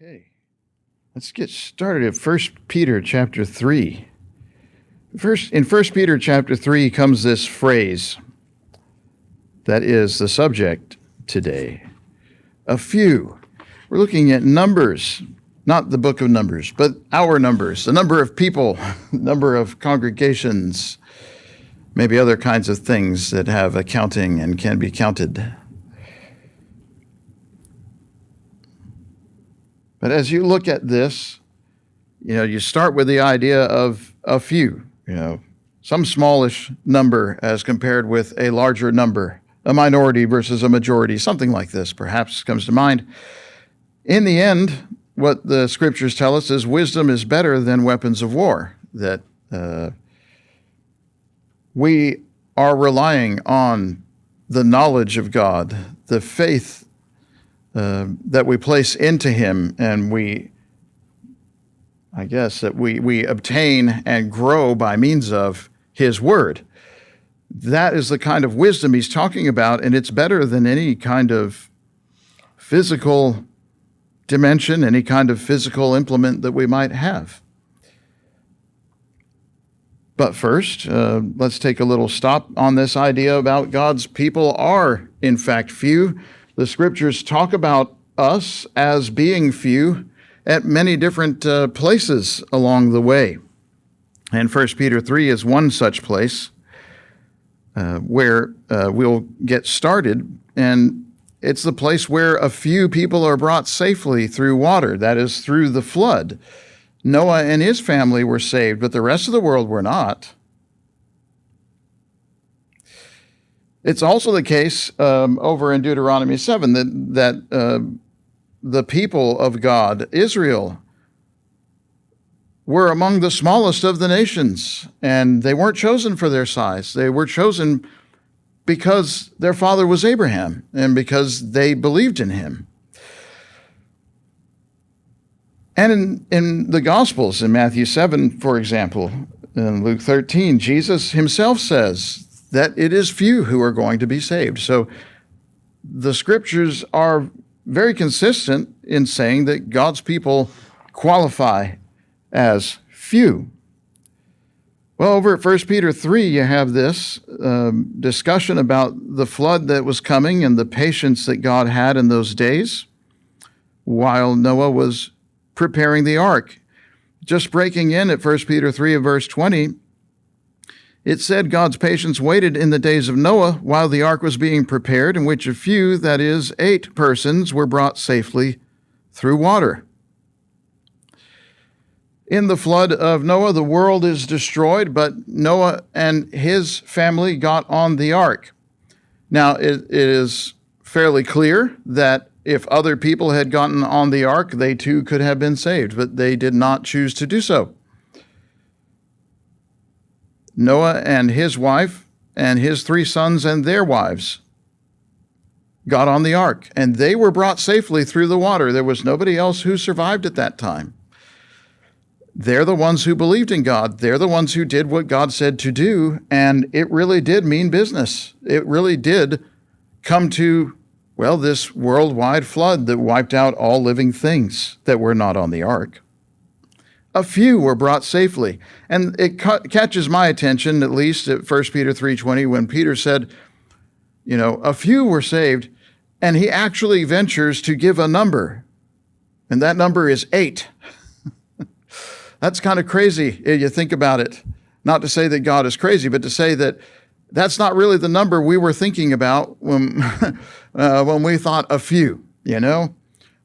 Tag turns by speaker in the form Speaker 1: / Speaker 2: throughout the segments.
Speaker 1: Okay, let's get started at 1 Peter chapter 3. In 1 Peter chapter 3 comes this phrase that is the subject today. A few. We're looking at numbers, not the book of Numbers, but our numbers, the number of people, number of congregations, maybe other kinds of things that have a counting and can be counted. But as you look at this, you start with the idea of a few, some smallish number as compared with a larger number, a minority versus a majority, something like this perhaps comes to mind. In the end, what the scriptures tell us is wisdom is better than weapons of war, that we are relying on the knowledge of God, the faith that we place into him, and we obtain and grow by means of his word. That is the kind of wisdom he's talking about, and it's better than any kind of physical dimension, any kind of physical implement that we might have. But first, let's take a little stop on this idea about God's people are, in fact, few. The scriptures talk about us as being few at many different places along the way. And 1 Peter 3 is one such place where we'll get started. And it's the place where a few people are brought safely through water, that is, through the flood. Noah and his family were saved, but the rest of the world were not. It's also the case over in Deuteronomy 7 that the people of God, Israel, were among the smallest of the nations, and they weren't chosen for their size. They were chosen because their father was Abraham and because they believed in him. And in the Gospels, in Matthew 7, for example, in Luke 13, Jesus himself says that it is few who are going to be saved. So the scriptures are very consistent in saying that God's people qualify as few. Well, over at 1 Peter 3, you have this discussion about the flood that was coming and the patience that God had in those days while Noah was preparing the ark. Just breaking in at 1 Peter 3 and verse 20, it said God's patience waited in the days of Noah while the ark was being prepared, in which a few, that is, 8 persons, were brought safely through water. In the flood of Noah, the world is destroyed, but Noah and his family got on the ark. Now, it is fairly clear that if other people had gotten on the ark, they too could have been saved, but they did not choose to do so. Noah and his wife and his 3 sons and their wives got on the ark, and they were brought safely through the water. There was nobody else who survived at that time. They're the ones who believed in God. They're the ones who did what God said to do, and it really did mean business. It really did come to, this worldwide flood that wiped out all living things that were not on the ark. A few were brought safely. And it catches my attention, at least at 1 Peter 3:20, when Peter said, a few were saved, and he actually ventures to give a number. And that number is 8. That's kind of crazy if you think about it. Not to say that God is crazy, but to say that that's not really the number we were thinking about when we thought a few,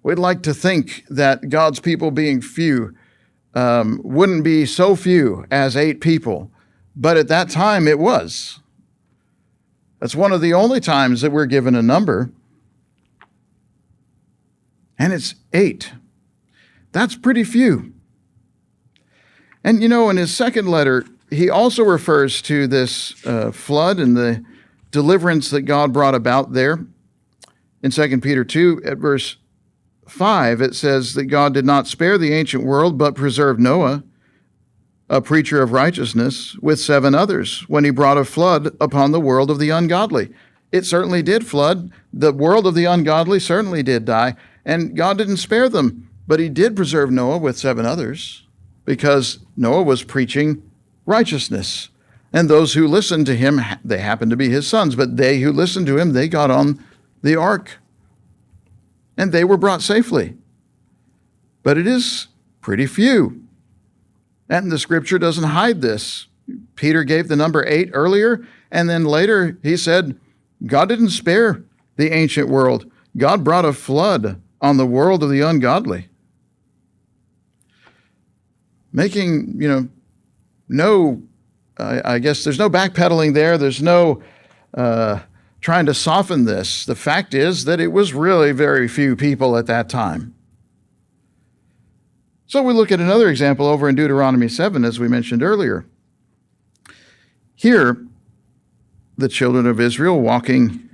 Speaker 1: We'd like to think that God's people being few wouldn't be so few as 8 people, but at that time it was. That's one of the only times that we're given a number, and it's 8. That's pretty few. And in his second letter, he also refers to this flood and the deliverance that God brought about there. In 2 Peter 2, at verse 5, it says that God did not spare the ancient world, but preserved Noah, a preacher of righteousness, with 7 others, when he brought a flood upon the world of the ungodly. It certainly did flood. The world of the ungodly certainly did die, and God didn't spare them. But he did preserve Noah with 7 others because Noah was preaching righteousness. And those who listened to him, they happened to be his sons, but they who listened to him, they got on the ark. And they were brought safely. But it is pretty few. And the scripture doesn't hide this. Peter gave the number 8 earlier, and then later he said, God didn't spare the ancient world. God brought a flood on the world of the ungodly. Making, I guess there's no backpedaling there. There's no trying to soften this. The fact is that it was really very few people at that time. So we look at another example over in Deuteronomy 7, as we mentioned earlier. Here, the children of Israel walking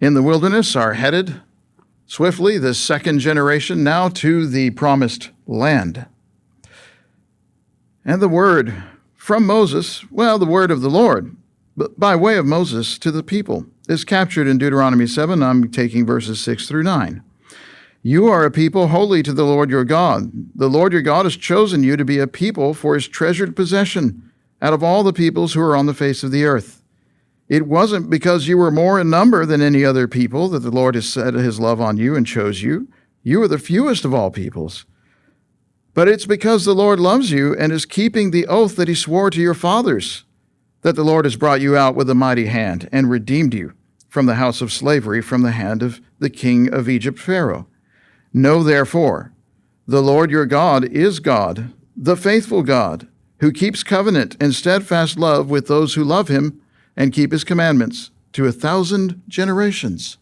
Speaker 1: in the wilderness are headed swiftly, the second generation now, to the promised land. And the word from Moses, the word of the Lord, but by way of Moses to the people, is captured in Deuteronomy 7. I'm taking verses 6 through 9. You are a people holy to the Lord your God. The Lord your God has chosen you to be a people for his treasured possession out of all the peoples who are on the face of the earth. It wasn't because you were more in number than any other people that the Lord has set his love on you and chose you. You are the fewest of all peoples. But it's because the Lord loves you and is keeping the oath that he swore to your fathers, that the Lord has brought you out with a mighty hand and redeemed you from the house of slavery, from the hand of the king of Egypt, Pharaoh. Know therefore, the Lord your God is God, the faithful God, who keeps covenant and steadfast love with those who love him and keep his commandments to 1,000 generations.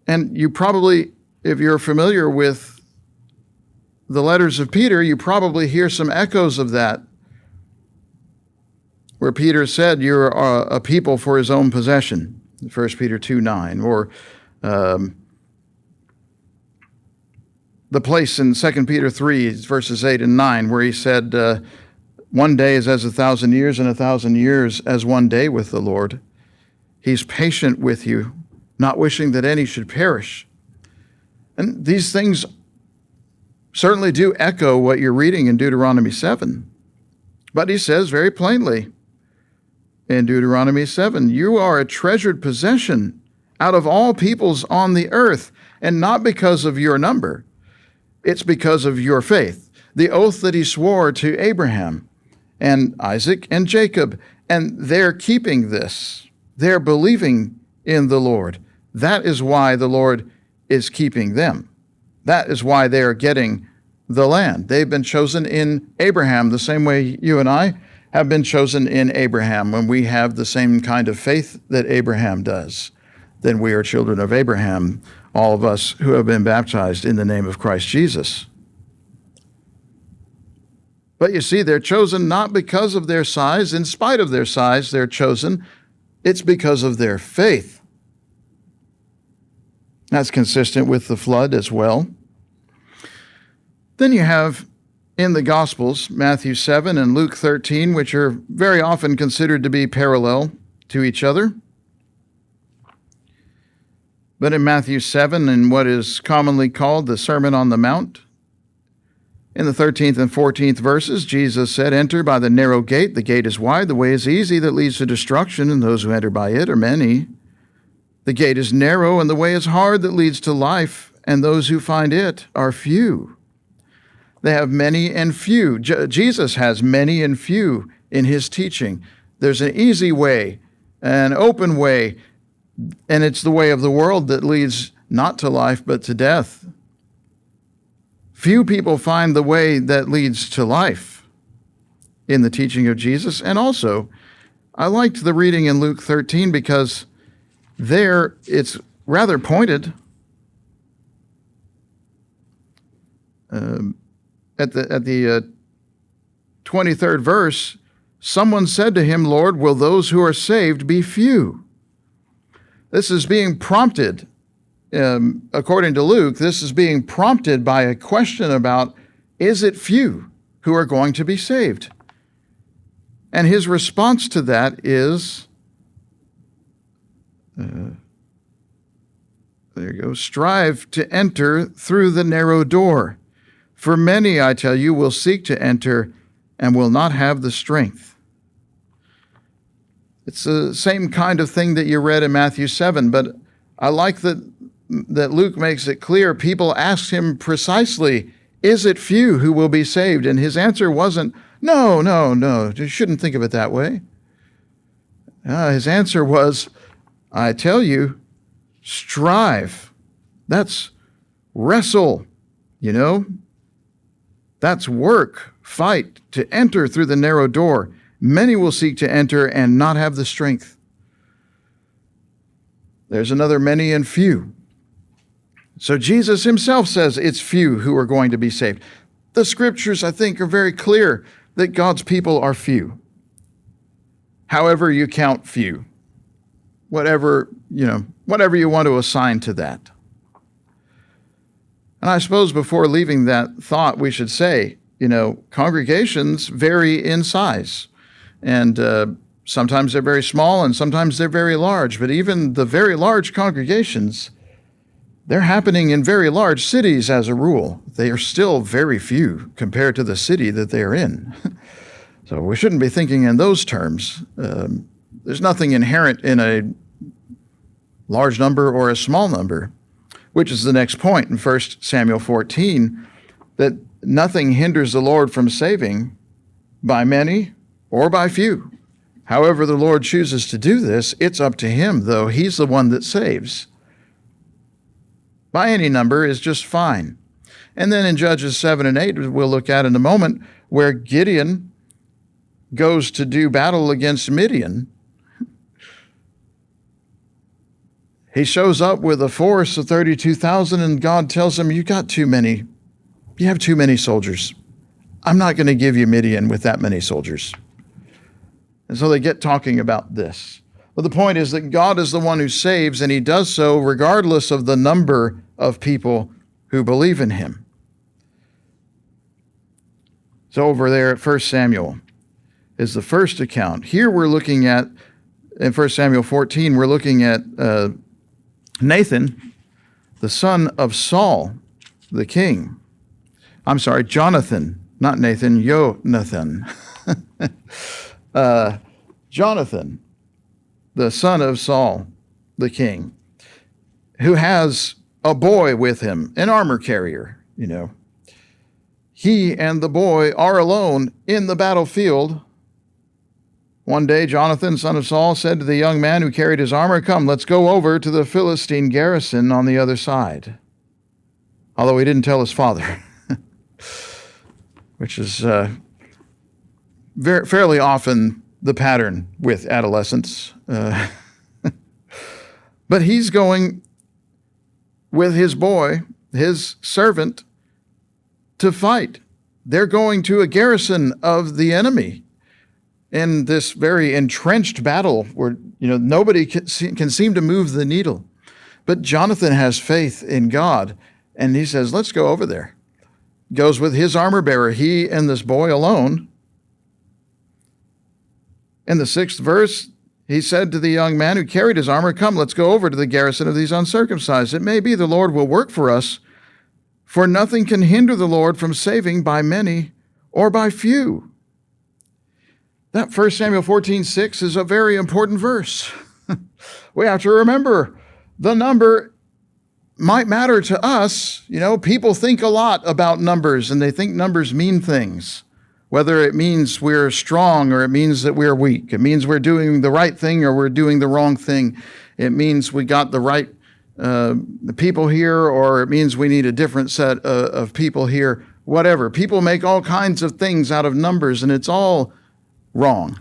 Speaker 1: And you probably, if you're familiar with the letters of Peter, you probably hear some echoes of that, where Peter said you're a people for his own possession, 1 Peter 2:9, or the place in 2 Peter 3, verses 8 and 9, where he said, one day is as 1,000 years, and 1,000 years as one day with the Lord. He's patient with you, not wishing that any should perish. And these things certainly do echo what you're reading in Deuteronomy 7. But he says very plainly in Deuteronomy 7, you are a treasured possession out of all peoples on the earth, and not because of your number. It's because of your faith, the oath that he swore to Abraham and Isaac and Jacob, and they're keeping this. They're believing in the Lord. That is why the Lord is keeping them. That is why they are getting the land. They've been chosen in Abraham, the same way you and I have been chosen in Abraham. When we have the same kind of faith that Abraham does, then we are children of Abraham, all of us who have been baptized in the name of Christ Jesus. But you see, they're chosen not because of their size. In spite of their size, they're chosen. It's because of their faith. That's consistent with the flood as well. Then you have in the Gospels, Matthew 7 and Luke 13, which are very often considered to be parallel to each other. But in Matthew 7, in what is commonly called the Sermon on the Mount, in the 13th and 14th verses, Jesus said, enter by the narrow gate. The gate is wide, the way is easy that leads to destruction, and those who enter by it are many. The gate is narrow, and the way is hard that leads to life, and those who find it are few. They have many and few. Jesus has many and few in his teaching. There's an easy way, an open way, and it's the way of the world that leads not to life, but to death. Few people find the way that leads to life in the teaching of Jesus. And also, I liked the reading in Luke 13 because there it's rather pointed. At the 23rd verse, someone said to him, Lord, will those who are saved be few? This is being prompted, according to Luke, this is being prompted by a question about, is it few who are going to be saved? And his response to that is, there you go, strive to enter through the narrow door. For many, I tell you, will seek to enter and will not have the strength. It's the same kind of thing that you read in Matthew 7, but I like that Luke makes it clear. People asked him precisely, is it few who will be saved? And his answer wasn't, no, you shouldn't think of it that way. His answer was, I tell you, strive. That's wrestle, That's work, fight, to enter through the narrow door. Many will seek to enter and not have the strength. There's another many and few. So Jesus himself says it's few who are going to be saved. The scriptures, I think, are very clear that God's people are few. However you count few, whatever you want to assign to that. And I suppose before leaving that thought, we should say, congregations vary in size. And sometimes they're very small and sometimes they're very large. But even the very large congregations, they're happening in very large cities as a rule. They are still very few compared to the city that they're in. So we shouldn't be thinking in those terms. There's nothing inherent in a large number or a small number, which is the next point in 1 Samuel 14, that nothing hinders the Lord from saving by many or by few. However the Lord chooses to do this, it's up to him, though. He's the one that saves. By any number is just fine. And then in Judges 7 and 8, we'll look at in a moment, where Gideon goes to do battle against Midian. He shows up with a force of 32,000, and God tells him, you have too many soldiers. I'm not going to give you Midian with that many soldiers. And so they get talking about this. But the point is that God is the one who saves, and he does so regardless of the number of people who believe in him. So over there at 1 Samuel is the first account. Here we're looking at, in 1 Samuel 14, we're looking at Nathan, the son of Saul, the king. I'm sorry, Jonathan, not Nathan, Jonathan. Jonathan, the son of Saul, the king, who has a boy with him, an armor carrier, He and the boy are alone in the battlefield. One day, Jonathan, son of Saul, said to the young man who carried his armor, come, let's go over to the Philistine garrison on the other side. Although he didn't tell his father, which is fairly often the pattern with adolescents. But he's going with his boy, his servant, to fight. They're going to a garrison of the enemy in this very entrenched battle where nobody can seem to move the needle. But Jonathan has faith in God, and he says, let's go over there. Goes with his armor bearer, he and this boy alone. In the 6th verse, he said to the young man who carried his armor, come, let's go over to the garrison of these uncircumcised. It may be the Lord will work for us, for nothing can hinder the Lord from saving by many or by few. That 1 Samuel 14:6 is a very important verse. We have to remember the number might matter to us. People think a lot about numbers, and they think numbers mean things. Whether it means we're strong or it means that we're weak. It means we're doing the right thing or we're doing the wrong thing. It means we got the right people here, or it means we need a different set of people here. Whatever. People make all kinds of things out of numbers, and it's all wrong.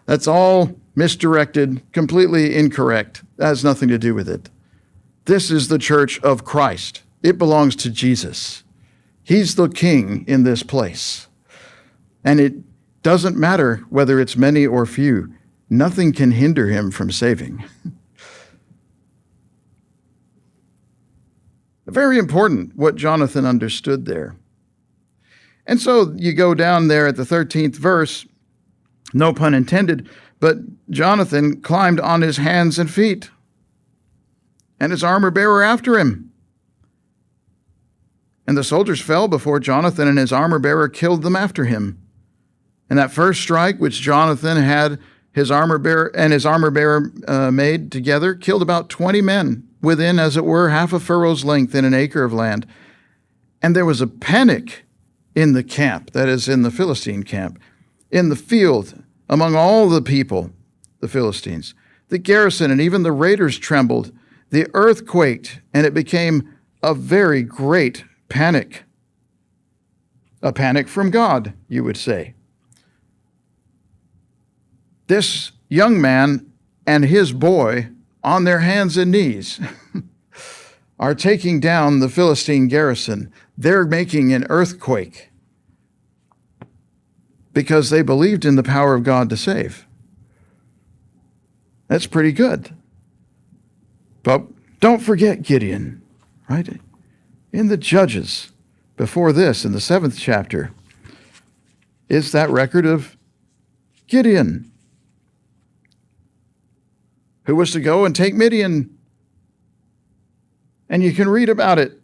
Speaker 1: That's all misdirected, completely incorrect. That has nothing to do with it. This is the church of Christ. It belongs to Jesus. He's the king in this place. And it doesn't matter whether it's many or few. Nothing can hinder him from saving. Very important what Jonathan understood there. And so you go down there at the 13th verse, no pun intended, but Jonathan climbed on his hands and feet. and his armor-bearer after him. And the soldiers fell before Jonathan, and his armor-bearer killed them after him. And that first strike which Jonathan had his armor-bearer made together killed about 20 men, within, as it were, half a furrow's length in an acre of land. And there was a panic in the camp, that is, in the Philistine camp, in the field, among all the people, the Philistines. The garrison and even the raiders trembled. The earth quaked, and it became a very great panic. A panic from God, you would say. This young man and his boy, on their hands and knees, are taking down the Philistine garrison. They're making an earthquake because they believed in the power of God to save. That's pretty good. But don't forget Gideon, right? In the Judges, before this, in the 7th chapter, is that record of Gideon, who was to go and take Midian. And you can read about it.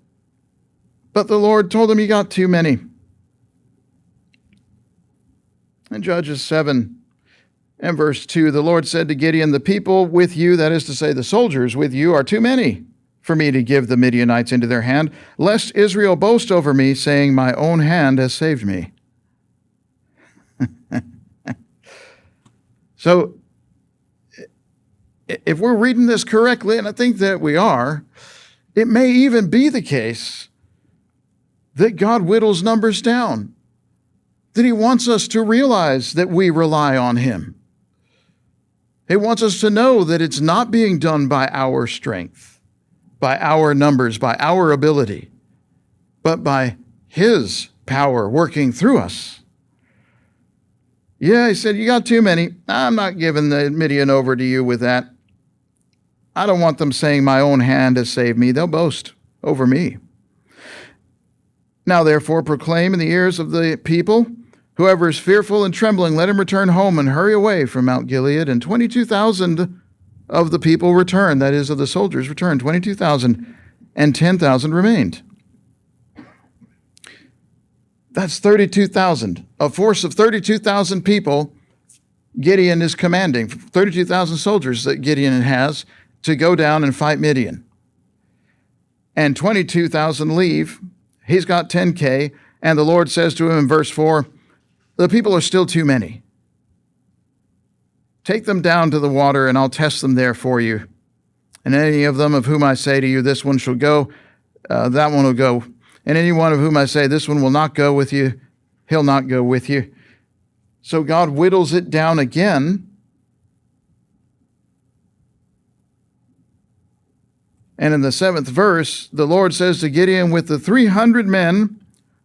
Speaker 1: But the Lord told him, you got too many. In Judges 7 and verse 2, the Lord said to Gideon, the people with you, that is to say the soldiers with you, are too many for me to give the Midianites into their hand, lest Israel boast over me, saying, my own hand has saved me. So, if we're reading this correctly, and I think that we are, it may even be the case that God whittles numbers down, that he wants us to realize that we rely on him. He wants us to know that it's not being done by our strength, by our numbers, by our ability, but by his power working through us. Yeah, he said, you got too many. I'm not giving the Midian over to you with that. I don't want them saying my own hand has saved me. They'll boast over me. Now, therefore, proclaim in the ears of the people, whoever is fearful and trembling, let him return home and hurry away from Mount Gilead. And 22,000 of the people returned, that is, of the soldiers returned, 22,000, and 10,000 remained. That's 32,000. A force of 32,000 people Gideon is commanding, 32,000 soldiers that Gideon has, to go down and fight Midian. And 22,000 leave. He's got 10K. And the Lord says to him in verse 4, the people are still too many. Take them down to the water, and I'll test them there for you. And any of them of whom I say to you, this one shall go, that one will go. And any one of whom I say, this one will not go with you, he'll not go with you. So God whittles it down again. And in the 7th verse, the Lord says to Gideon, with the 300 men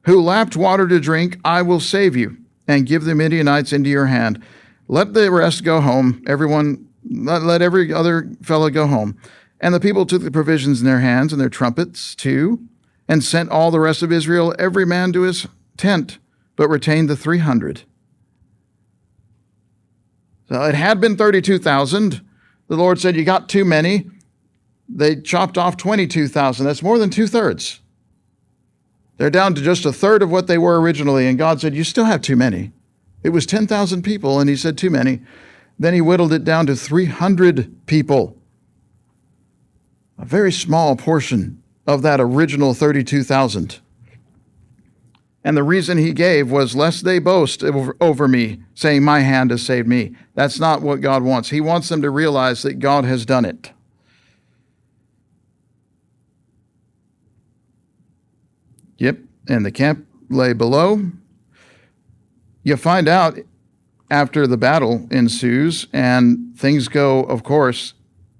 Speaker 1: who lapped water to drink, I will save you and give the Midianites into your hand. Let the rest go home. Everyone, let every other fellow go home. And the people took the provisions in their hands and their trumpets too, and sent all the rest of Israel, every man to his tent, but retained the 300. So it had been 32,000. The Lord said, you got too many. They chopped off 22,000. That's more than 2/3. They're down to just 1/3 of what they were originally. And God said, you still have too many. It was 10,000 people, and he said too many. Then he whittled it down to 300 people. A very small portion of that original 32,000. And the reason he gave was, lest they boast over me, saying, my hand has saved me. That's not what God wants. He wants them to realize that God has done it. Yep, and the camp lay below. You find out after the battle ensues, and things go, of course,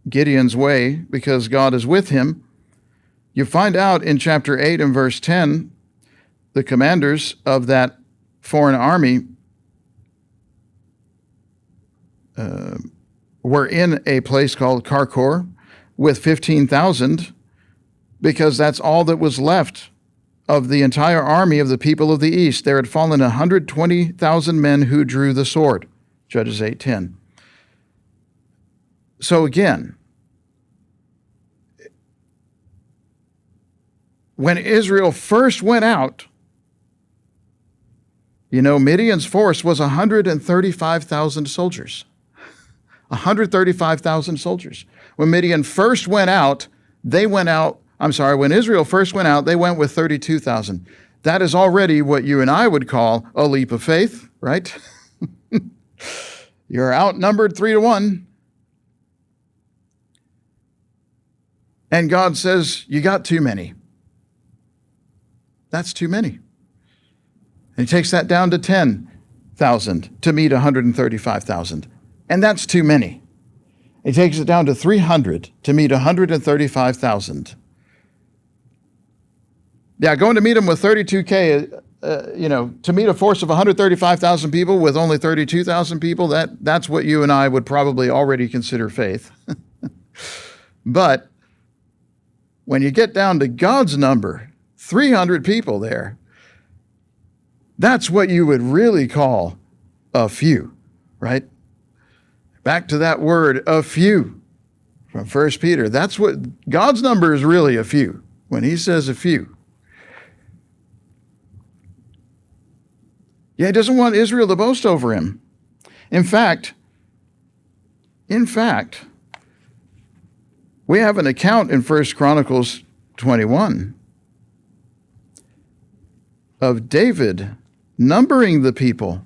Speaker 1: Gideon's way, because God is with him. You find out in chapter 8 and verse 10, the commanders of that foreign army were in a place called Karkor with 15,000, because that's all that was left of the entire army of the people of the east. There had fallen 120,000 men who drew the sword. Judges 8:10. So again, When Israel first went out, Midian's force was 135,000 soldiers. 135,000 soldiers. When Midian first went out, when Israel first went out, they went with 32,000. That is already what you and I would call a leap of faith, right? You're outnumbered 3-1. And God says, you got too many. That's too many. And he takes that down to 10,000 to meet 135,000. And that's too many. He takes it down to 300 to meet 135,000. Yeah, going to meet them with 32K, to meet a force of 135,000 people with only 32,000 people, that's what you and I would probably already consider faith. But when you get down to God's number, 300 people there, that's what you would really call a few, right? Back to that word, a few, from 1 Peter. That's what God's number is, really a few, when he says a few. Yeah, he doesn't want Israel to boast over him. In fact, we have an account in 1 Chronicles 21 of David numbering the people,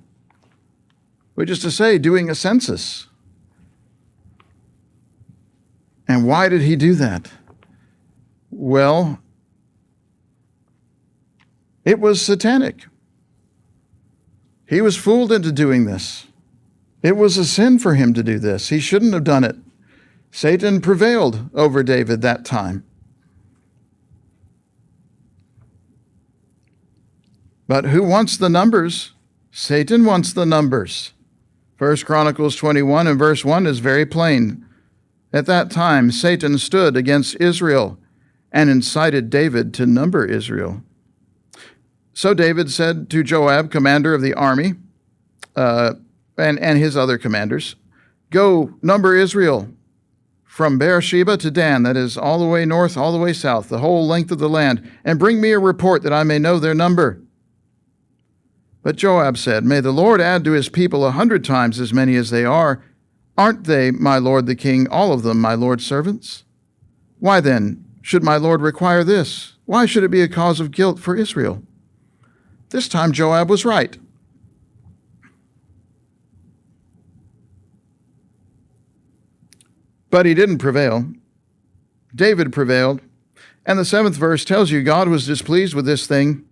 Speaker 1: which is to say, doing a census. And why did he do that? Well, it was satanic. He was fooled into doing this. It was a sin for him to do this. He shouldn't have done it. Satan prevailed over David that time. But who wants the numbers? Satan wants the numbers. 1 Chronicles 21 and verse 1 is very plain. At that time, Satan stood against Israel and incited David to number Israel. So David said to Joab, commander of the army, and his other commanders, go number Israel from Beersheba to Dan, that is all the way north, all the way south, the whole length of the land, and bring me a report that I may know their number. But Joab said, may the Lord add to his people 100 times as many as they are. Aren't they, my lord the king, all of them my lord's servants? Why then should my lord require this? Why should it be a cause of guilt for Israel? This time Joab was right. But he didn't prevail. David prevailed. And the 7th verse tells you God was displeased with this thing,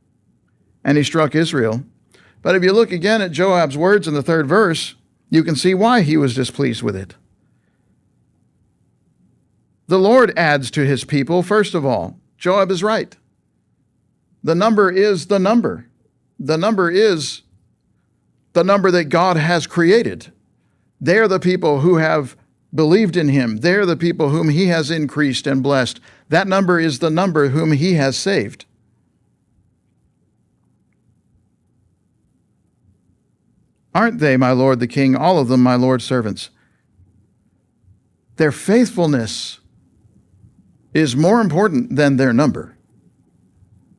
Speaker 1: and he struck Israel. But if you look again at Joab's words in the 3rd verse, you can see why he was displeased with it. The Lord adds to his people, first of all. Joab is right. The number is the number. The number is the number that God has created. They're the people who have believed in him. They're the people whom he has increased and blessed. That number is the number whom he has saved. Aren't they, my lord the king, all of them my lord's servants? Their faithfulness is more important than their number.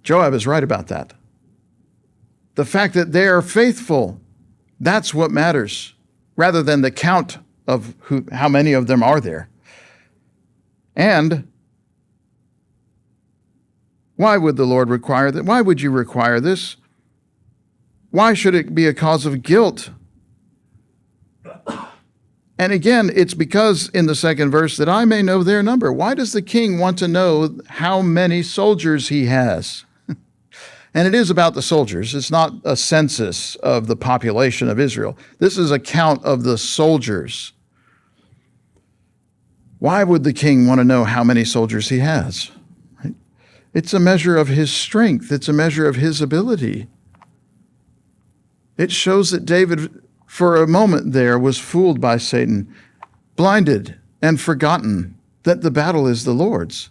Speaker 1: Joab is right about that. The fact that they are faithful, that's what matters, rather than the count of how many of them are there. And why would the Lord require that? Why would you require this? Why should it be a cause of guilt? And again, it's because in the 2nd verse that I may know their number. Why does the king want to know how many soldiers he has? And it is about the soldiers. It's not a census of the population of Israel. This is a count of the soldiers. Why would the king want to know how many soldiers he has? Right? It's a measure of his strength. It's a measure of his ability. It shows that David, for a moment there, was fooled by Satan, blinded and forgotten that the battle is the Lord's.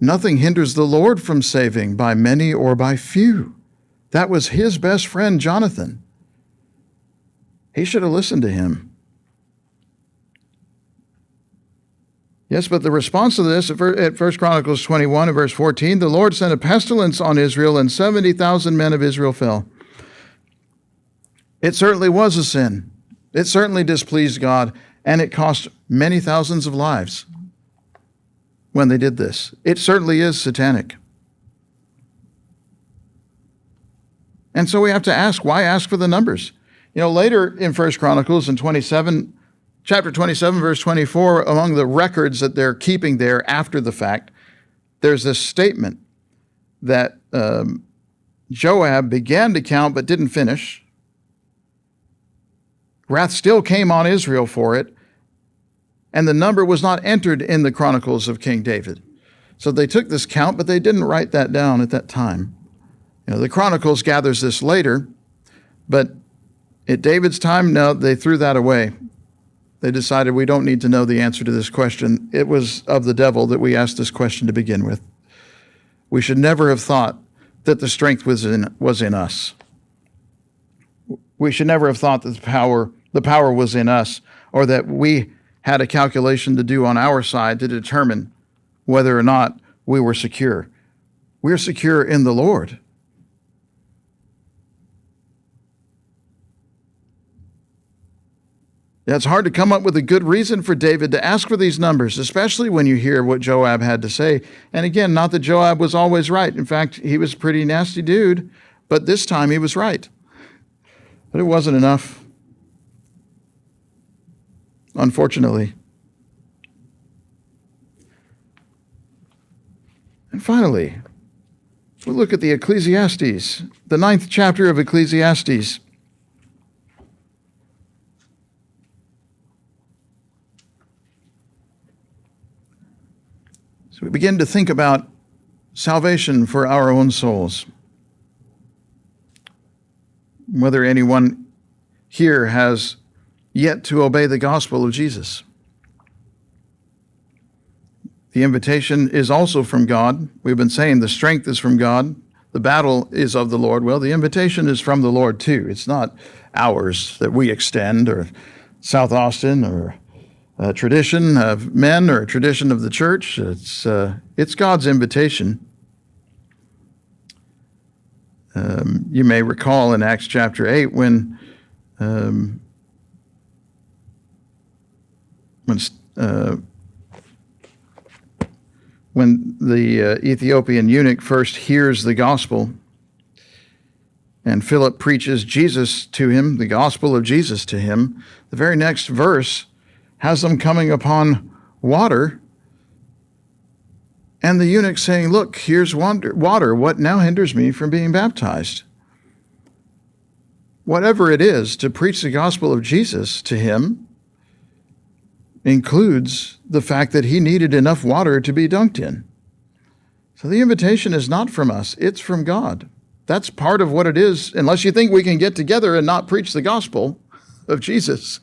Speaker 1: Nothing hinders the Lord from saving by many or by few. That was his best friend, Jonathan. He should have listened to him. Yes, but the response to this at 1 Chronicles 21 and verse 14, the Lord sent a pestilence on Israel and 70,000 men of Israel fell. It certainly was a sin. It certainly displeased God, and it cost many thousands of lives when they did this. It certainly is satanic. And so we have to ask, why ask for the numbers? Later in 1 Chronicles in chapter 27, verse 24, among the records that they're keeping there after the fact, there's this statement that Joab began to count but didn't finish. Wrath still came on Israel for it, and the number was not entered in the Chronicles of King David. So they took this count, but they didn't write that down at that time. The Chronicles gathers this later, but at David's time, no, they threw that away. They decided we don't need to know the answer to this question. It was of the devil that we asked this question to begin with. We should never have thought that the strength was in us. We should never have thought that the power was in us, or that we had a calculation to do on our side to determine whether or not we were secure. We're secure in the Lord. Yeah, it's hard to come up with a good reason for David to ask for these numbers, especially when you hear what Joab had to say. And again, not that Joab was always right. In fact, he was a pretty nasty dude, but this time he was right. But it wasn't enough, unfortunately. And finally, we'll look at the Ecclesiastes, the 9th chapter of Ecclesiastes. So we begin to think about salvation for our own souls. Whether anyone here has yet to obey the gospel of Jesus. The invitation is also from God. We've been saying the strength is from God. The battle is of the Lord. Well, the invitation is from the Lord too. It's not ours that we extend, or South Austin, or a tradition of men, or a tradition of the church. It's God's invitation. You may recall in Acts chapter 8 when the Ethiopian eunuch first hears the gospel, and Philip preaches Jesus to him, the gospel of Jesus to him, the very next verse has them coming upon water, and the eunuch saying, "Look, here's water. What now hinders me from being baptized?" Whatever it is to preach the gospel of Jesus to him includes the fact that he needed enough water to be dunked in. So the invitation is not from us, it's from God. That's part of what it is, unless you think we can get together and not preach the gospel of Jesus.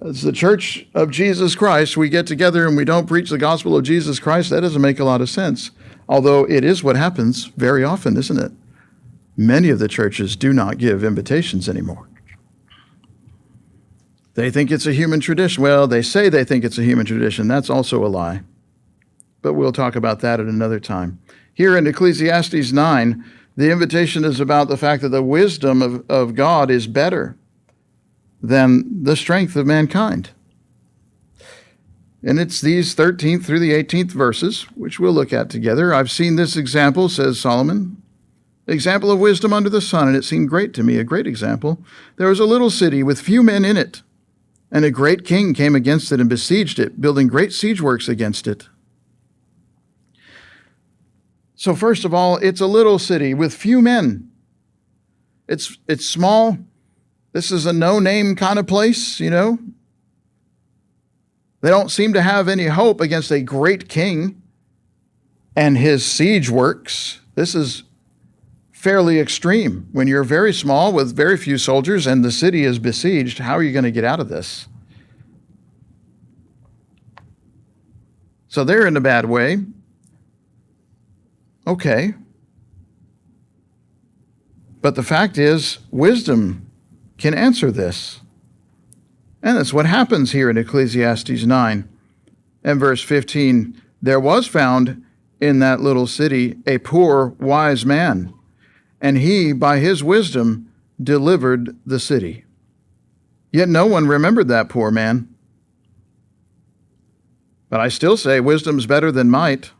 Speaker 1: As the Church of Jesus Christ, we get together and we don't preach the gospel of Jesus Christ. That doesn't make a lot of sense. Although it is what happens very often, isn't it? Many of the churches do not give invitations anymore. They think it's a human tradition. Well, they say they think it's a human tradition. That's also a lie. But we'll talk about that at another time. Here in Ecclesiastes 9, the invitation is about the fact that the wisdom of God is better than the strength of mankind. And it's these 13th through the 18th verses, which we'll look at together. "I've seen this example," says Solomon, "example of wisdom under the sun, and it seemed great to me," a great example. "There was a little city with few men in it, and a great king came against it and besieged it, building great siege works against it." So first of all, it's a little city with few men. It's small. This is a no-name kind of place, you know. They don't seem to have any hope against a great king and his siege works. This is fairly extreme. When you're very small with very few soldiers and the city is besieged, how are you going to get out of this? So they're in a bad way. Okay. But the fact is, wisdom can answer this. And that's what happens here in Ecclesiastes 9. And verse 15, there was found in that little city a poor, wise man, and he, by his wisdom, delivered the city. Yet no one remembered that poor man. But I still say wisdom's better than might,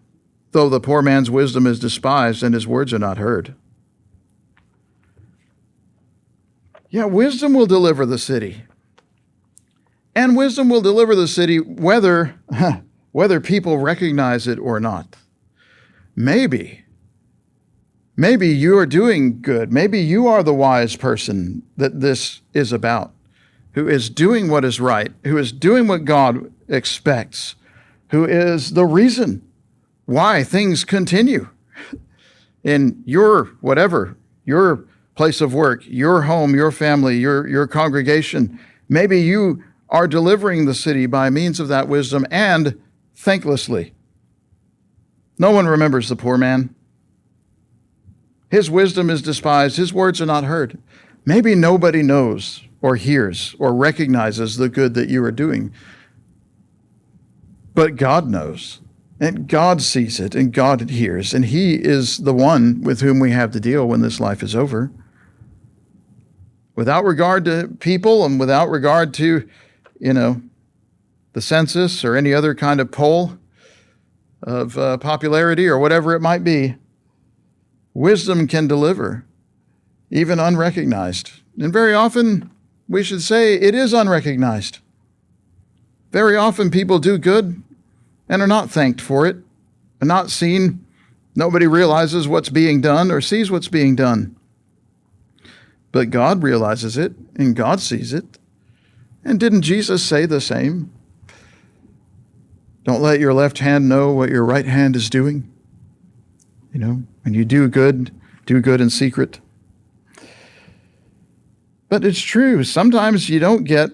Speaker 1: though the poor man's wisdom is despised and his words are not heard. Yeah, wisdom will deliver the city. And wisdom will deliver the city whether people recognize it or not. Maybe you are doing good. Maybe you are the wise person that this is about, who is doing what is right, who is doing what God expects, who is the reason why things continue in your whatever, your place of work, your home, your family, your congregation. Maybe you are delivering the city by means of that wisdom and thanklessly. No one remembers the poor man. His wisdom is despised. His words are not heard. Maybe nobody knows or hears or recognizes the good that you are doing. But God knows, and God sees it, and God hears, and He is the one with whom we have to deal when this life is over. Without regard to people and without regard to, the census or any other kind of poll of popularity or whatever it might be, wisdom can deliver, even unrecognized. And very often, we should say, it is unrecognized. Very often people do good and are not thanked for it, are not seen. Nobody realizes what's being done or sees what's being done. But God realizes it and God sees it. And didn't Jesus say the same? Don't let your left hand know what your right hand is doing. When you do good in secret. But it's true. Sometimes you don't get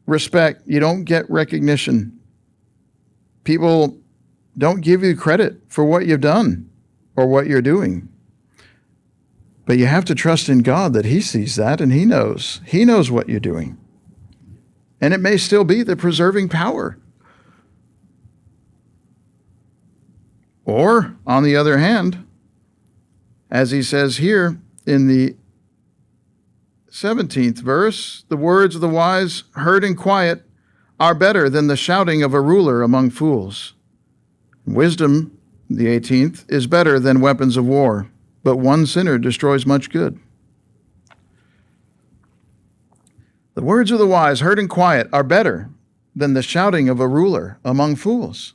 Speaker 1: respect. You don't get recognition. People don't give you credit for what you've done or what you're doing. But you have to trust in God that He sees that and He knows. He knows what you're doing. And it may still be the preserving power. Or, on the other hand, as he says here in the 17th verse, the words of the wise heard in quiet are better than the shouting of a ruler among fools. Wisdom, the 18th, is better than weapons of war, but one sinner destroys much good. The words of the wise heard in quiet are better than the shouting of a ruler among fools.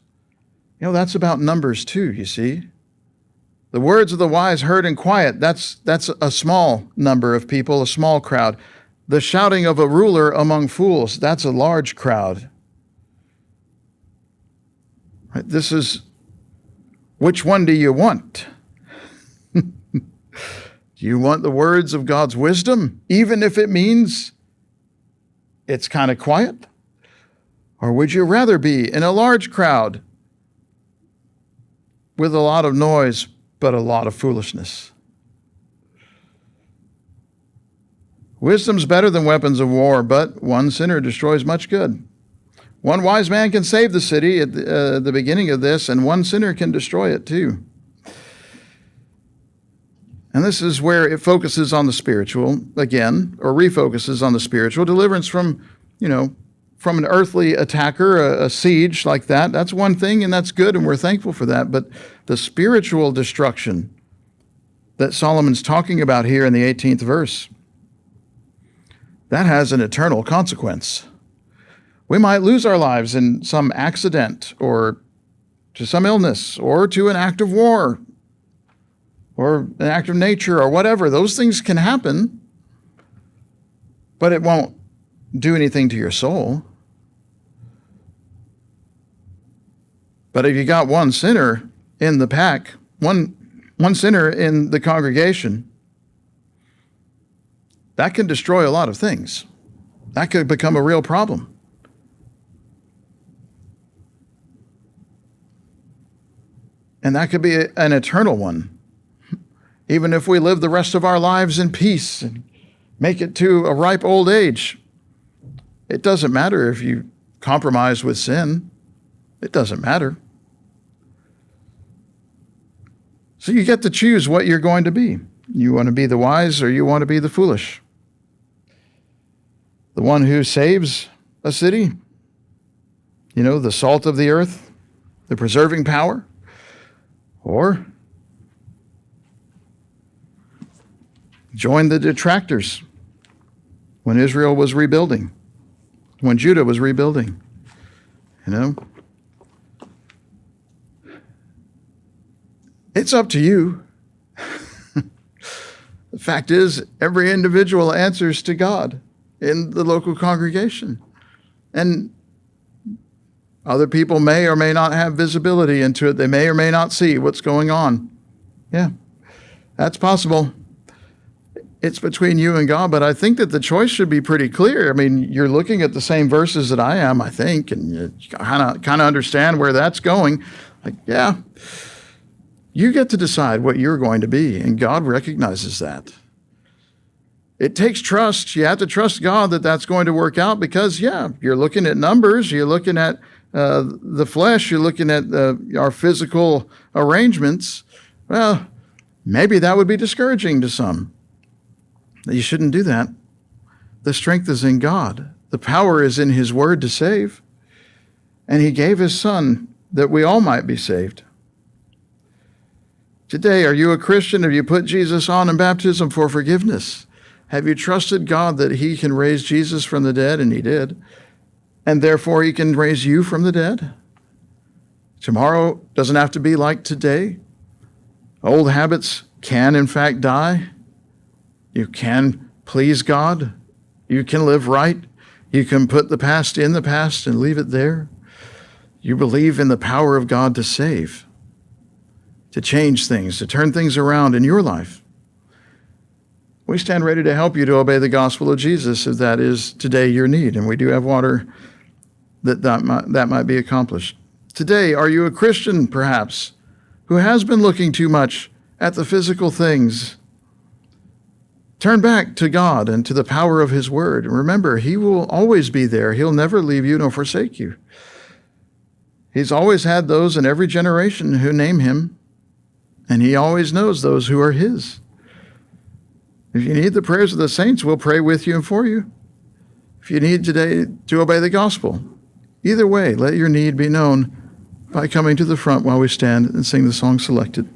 Speaker 1: That's about Numbers 2, you see. The words of the wise heard in quiet, that's a small number of people, a small crowd. The shouting of a ruler among fools, that's a large crowd. Right? This is, which one do you want? Do you want the words of God's wisdom, even if it means it's kind of quiet? Or would you rather be in a large crowd with a lot of noise, but a lot of foolishness? Wisdom's better than weapons of war, but one sinner destroys much good. One wise man can save the city at the beginning of this, and one sinner can destroy it too. And this is where it focuses on the spiritual again, or refocuses on the spiritual. Deliverance from an earthly attacker, a siege like that. That's one thing, and that's good, and we're thankful for that. But the spiritual destruction that Solomon's talking about here in the 18th verse, that has an eternal consequence. We might lose our lives in some accident or to some illness or to an act of war or an act of nature or whatever. Those things can happen, but it won't do anything to your soul. But if you got one sinner in the pack, one sinner in the congregation, that can destroy a lot of things. That could become a real problem. And that could be an eternal one. Even if we live the rest of our lives in peace and make it to a ripe old age, it doesn't matter if you compromise with sin. It doesn't matter. So you get to choose what you're going to be. You want to be the wise or you want to be the foolish? The one who saves a city? The salt of the earth, the preserving power? Or join the detractors when Israel was rebuilding, when Judah was rebuilding? It's up to you. The fact is, every individual answers to God in the local congregation. And other people may or may not have visibility into it. They may or may not see what's going on. Yeah, that's possible. It's between you and God, but I think that the choice should be pretty clear. I mean, you're looking at the same verses that I am, I think, and you kind of understand where that's going. Like, yeah, you get to decide what you're going to be, and God recognizes that. It takes trust. You have to trust God that that's going to work out because, yeah, you're looking at numbers, you're looking at the flesh, you're looking at our physical arrangements. Well, maybe that would be discouraging to some. You shouldn't do that. The strength is in God. The power is in His Word to save. And He gave His Son that we all might be saved. Today, are you a Christian? Have you put Jesus on in baptism for forgiveness? Have you trusted God that He can raise Jesus from the dead? And He did. And therefore, He can raise you from the dead? Tomorrow doesn't have to be like today. Old habits can, in fact, die. You can please God. You can live right. You can put the past in the past and leave it there. You believe in the power of God to save, to change things, to turn things around in your life. We stand ready to help you to obey the gospel of Jesus if that is today your need. And we do have water that might be accomplished. Today, are you a Christian, perhaps, who has been looking too much at the physical things? Turn back to God and to the power of His Word. Remember, He will always be there. He'll never leave you nor forsake you. He's always had those in every generation who name Him, and He always knows those who are His. If you need the prayers of the saints, we'll pray with you and for you. If you need today to obey the gospel, either way, let your need be known by coming to the front while we stand and sing the song selected.